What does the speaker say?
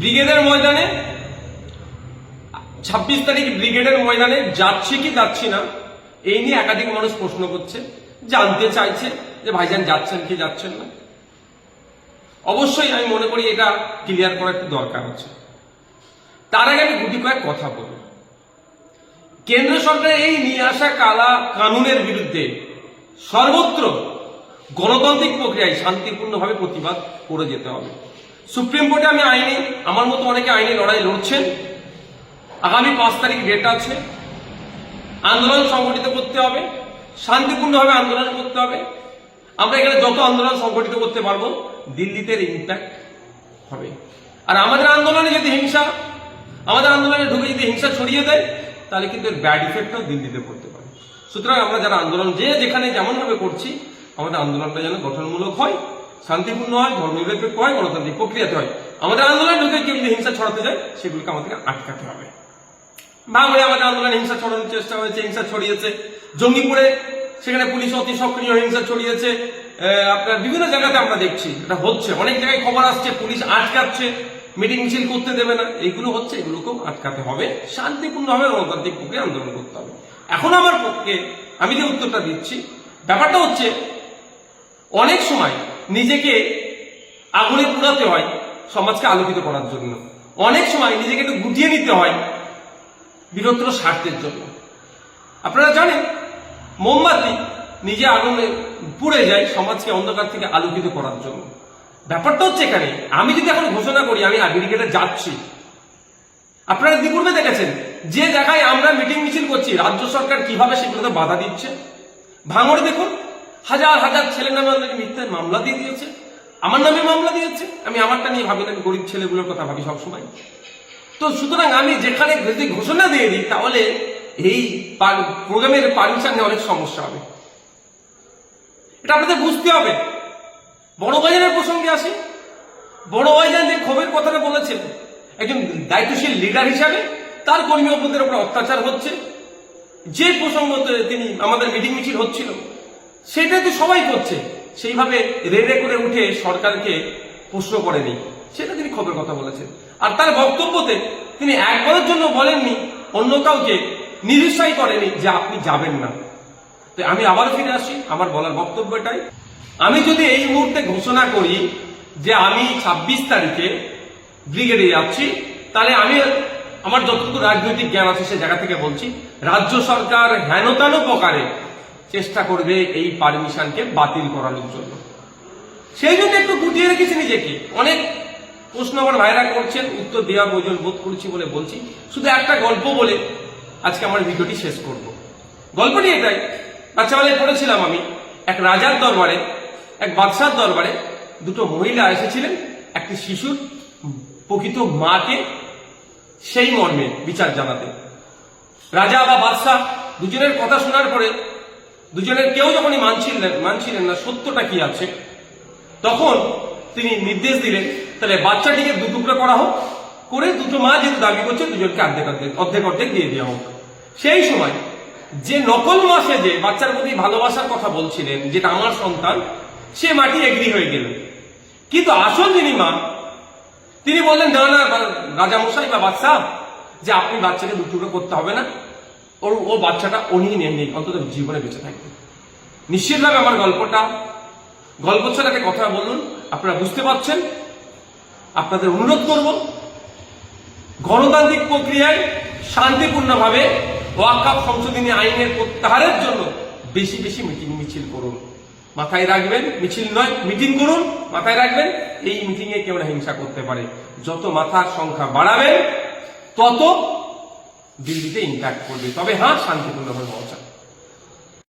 ব্রিগেডের ময়দানে 26 তারিখ ব্রিগেডের ময়দানে যাচ্ছি কি যাচ্ছি না এই নিয়ে একাধিক মানুষ প্রশ্ন করছে, জানতে চাইছে যে ভাইজান যাচ্ছেন কি যাচ্ছেন না। অবশ্যই আমি মনে করি এটা ক্লিয়ার করা একটু দরকার আছে। তার আগে আমি গুটি কয়েক কথা বলব। কেন্দ্র সরকারের এই নিয়ে আসা কালা কানুনের বিরুদ্ধে সর্বত্র গণতান্ত্রিক প্রক্রিয়ায় শান্তিপূর্ণভাবে প্রতিবাদ করে যেতে হবে। সুপ্রিম কোর্টে আমি আইনে, আমার মতো অনেকে আইনে লড়াই লড়ছেন। আগামী 5 তারিখ ডেট আছে। আন্দোলন সংগঠিত করতে হবে, শান্তিপূর্ণভাবে আন্দোলন করতে হবে। আমরা এখানে যত আন্দোলন সংগঠিত করতে পারবো দিল্লিতে ইম্প্যাক্ট হবে। আর আমাদের আন্দোলনে যদি আমাদের আন্দোলনে ঢুকে যদি হিংসা ছড়িয়ে দেয় তাহলে কিন্তু এর ব্যাড ইফেক্টও দিল্লিতে পড়তে পারে। সুতরাং আমরা যারা আন্দোলন যেখানে যেমন ভাবে করছি আমাদের আন্দোলনটা যেন গঠনমূলক হয়, শান্তিপূর্ণ হয়, ধর্মনিরপেক্ষ হয়, গণতান্ত্রিক প্রক্রিয়াতে হয়। আমাদের আন্দোলনে ঢুকে কেউ যদি হিংসা ছড়াতে যায় সেগুলোকে আমাদেরকে আটকাতে হবে। বাংলায় আমাদের আন্দোলনে হিংসা ছড়ানোর চেষ্টা হয়েছে, হিংসা ছড়িয়েছে। জঙ্গিপুরে সেখানে পুলিশ অতি সক্রিয় হিংসা ছড়িয়েছে। আপনার বিভিন্ন জায়গাতে আমরা দেখছি এটা হচ্ছে, অনেক জায়গায় খবর আসছে পুলিশ আটকাচ্ছে, মিটিং মিছিল করতে দেবে না, এইগুলো হচ্ছে। এগুলোকেও আটকাতে হবে, শান্তিপূর্ণভাবে গণতান্ত্রিক প্রক্রিয়া আন্দোলন করতে হবে। এখন আমার পক্ষে আমি যে উত্তরটা দিচ্ছি, ব্যাপারটা হচ্ছে অনেক সময় নিজেকে আগুনে পোড়াতে হয় সমাজকে আলোকিত করার জন্য, অনেক সময় নিজেকে একটু গুটিয়ে নিতে হয় বৃহত্তর স্বার্থের জন্য। আপনারা জানেন মোমবাতি নিজে আগুনে পুড়ে যায় সমাজকে অন্ধকার থেকে আলোকিত করার জন্য। ব্যাপারটা হচ্ছে এখানে আমি যদি এখন ঘোষণা করি আমি ব্রিগেডে যাচ্ছি, আপনারা ইতিপূর্বে দেখেছেন যে জায়গায় আমরা মিটিং মিছিল করছি রাজ্য সরকার কিভাবে সেগুলোতে বাধা দিচ্ছে। ভাঙড়ে দেখুন, হাজার হাজার ছেলের নামে আমাদেরকে মিথ্যা মামলা দিয়ে দিয়েছে, আমার নামে মামলা দিয়েছে। আমি আমারটা নিয়ে ভাবি না, আমি গরিব ছেলেগুলোর কথা ভাবি সবসময়। তো সুতরাং আমি যেখানে যদি ঘোষণা দিয়ে দিই তাহলে এই প্রোগ্রামের পারমিশন নিয়ে অনেক সমস্যা হবে, এটা আপনাদের বুঝতে হবে। বড় ভাইজানের প্রসঙ্গে আসি। বড় ভাইজান যে ক্ষোভের কথাটা বলেছেন, একজন দায়িত্বশীল লিডার হিসাবে তার কর্মী অপরদের উপর অত্যাচার হচ্ছে, যে প্রসঙ্গতে তিনি আমাদের মিটিং মিছিল হচ্ছিল সেটা তো সবাই করছে, সেইভাবে রেড়ে করে উঠে সরকারকে প্রশ্ন করেনি, সেটা তিনি ক্ষোভের কথা বলেছেন। আর তার বক্তব্যতে তিনি একবারের জন্য বলেননি, অন্য কাউকে নিরুৎসাহী করেনি যে আপনি যাবেন না। তো আমি আবার ফিরে আসি, আমার বলার বক্তব্যটাই, আমি যদি এই মুহূর্তে ঘোষণা করি যে আমি 26 তারিখে ব্রিগেডে যাচ্ছি, তাহলে আমি আমার যতটুকু রাজনৈতিক জ্ঞান আছে সে জায়গা থেকে বলছি রাজ্য সরকার হেনতানো প্রকারে চেষ্টা করবে এই পারমিশনকে বাতিল করানোর জন্য। সেই জন্য একটু গুটিয়ে রেখেছি নিজেকে। অনেক প্রশ্ন আমার ভাইরা করছেন, উত্তর দেওয়া প্রয়োজন বোধ করছি বলে বলছি। শুধু একটা গল্প বলে আজকে আমার ভিডিওটি শেষ করব। গল্পটি এটাই, বাচ্চাবেলায় পড়েছিলাম আমি, এক রাজার দরবারে, এক বাদশার দরবারে দুটো মহিলা এসেছিলেন একটি শিশুর প্রকৃত মাকে সেই মর্মে বিচার জানাতে। রাজা বা বাদশাহ দুজনের কথা শোনার পরে দুজনের কেউ যখনই মানছিলেন না সত্যটা কি আছে, তখন তিনি নির্দেশ দিলেন তাহলে বাচ্চাটিকে দু টুকরো করা হোক, করে দুটো মা যেহেতু দাবি করছে দুজনকে অর্ধেক অর্ধেক দিয়ে দেওয়া হোক। সেই সময় যে নকল মা যে বাচ্চার প্রতি ভালোবাসার কথা বলছিলেন, যেটা আমার সন্তান, সে মাটি এগ্রি হয়ে গেলেন। কিন্তু আসল যিনি মা তিনি বললেন না না রাজামশাই বা বাদশাহ, যে আপনি বাচ্চাকে দু টুকরো করতে হবে না, ও বাচ্চাটা উনি নেই, অন্তত জীবনে বেঁচে থাকবে। নিশ্চিতভাবে আমার গল্প ছাড়া একটা কথা বলুন, আপনারা বুঝতে পারছেন। আপনাদের অনুরোধ করব গণতান্ত্রিক প্রক্রিয়ায় শান্তিপূর্ণভাবে ওয়াকফ সংশোধনী আইনের প্রত্যাহারের জন্য বেশি বেশি মিটিং মিছিল করুন। মাথায় রাখবেন, মিছিল নয় মিটিং করুন। মাথায় রাখবেন এই মিটিং এ কেউ না হিংসা করতে পারে। যত মাথার সংখ্যা বাড়াবেন তত দিল্লিতে ইম্প্যাক্ট করবে। তবে হ্যাঁ, শান্তিপূর্ণভাবে পৌঁছাবে।